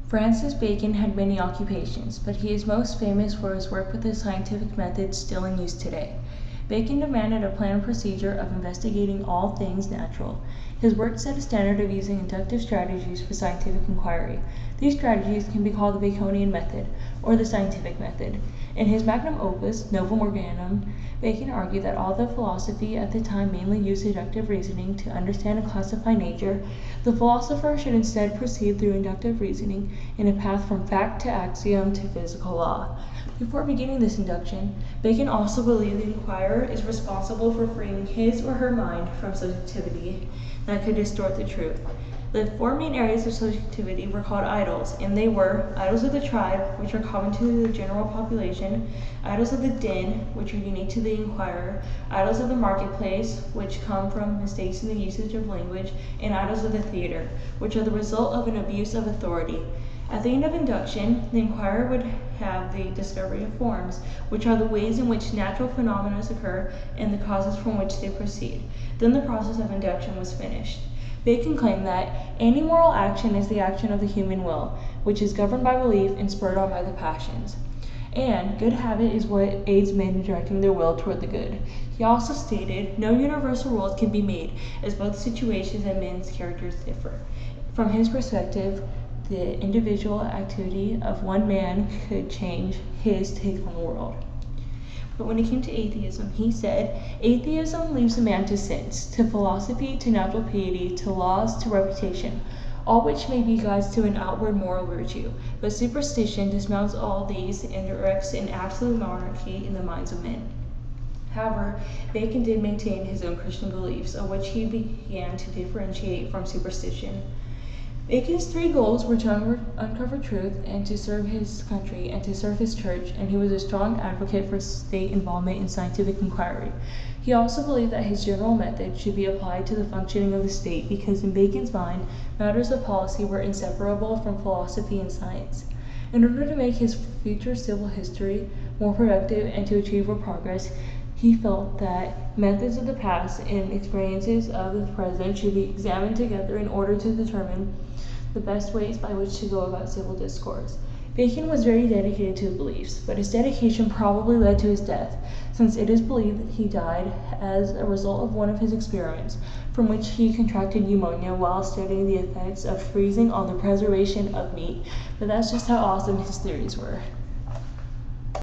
Francis Bacon had many occupations, but he is most famous for his work with the scientific methods still in use today. Bacon demanded a planned procedure of investigating all things natural. His work set a standard of using inductive strategies for scientific inquiry. These strategies can be called the Baconian method, or the scientific method. In his magnum opus, Novum Organum, Bacon argued that although philosophy at the time mainly used deductive reasoning to understand and classify nature, the philosopher should instead proceed through inductive reasoning in a path from fact to axiom to physical law. Before beginning this induction, Bacon also believed the inquirer is responsible for freeing his or her mind from subjectivity that could distort the truth. The four main areas of subjectivity were called idols, and they were idols of the tribe, which are common to the general population, idols of the den, which are unique to the inquirer, idols of the marketplace, which come from mistakes in the usage of language, and idols of the theater, which are the result of an abuse of authority. At the end of induction, the inquirer would have the discovery of forms, which are the ways in which natural phenomena occur and the causes from which they proceed. Then the process of induction was finished. Bacon claimed that any moral action is the action of the human will, which is governed by belief and spurred on by the passions. And good habit is what aids men in directing their will toward the good. He also stated, no universal rules can be made, as both situations and men's characters differ. From his perspective, the individual activity of one man could change his take on the world. But when it came to atheism, he said, atheism leaves a man to sense, to philosophy, to natural piety, to laws, to reputation, all which may be guides to an outward moral virtue. But superstition dismounts all these and erects an absolute monarchy in the minds of men. However, Bacon did maintain his own Christian beliefs, of which he began to differentiate from superstition. Bacon's three goals were to uncover truth and to serve his country and to serve his church, and he was a strong advocate for state involvement in scientific inquiry. He also believed that his general method should be applied to the functioning of the state because in Bacon's mind, matters of policy were inseparable from philosophy and science. In order to make his future civil history more productive and to achieve more progress, he felt that methods of the past and experiences of the present should be examined together in order to determine the best ways by which to go about civil discourse. Bacon was very dedicated to his beliefs, but his dedication probably led to his death, since it is believed that he died as a result of one of his experiments, from which he contracted pneumonia while studying the effects of freezing on the preservation of meat. But that's just how awesome his theories were.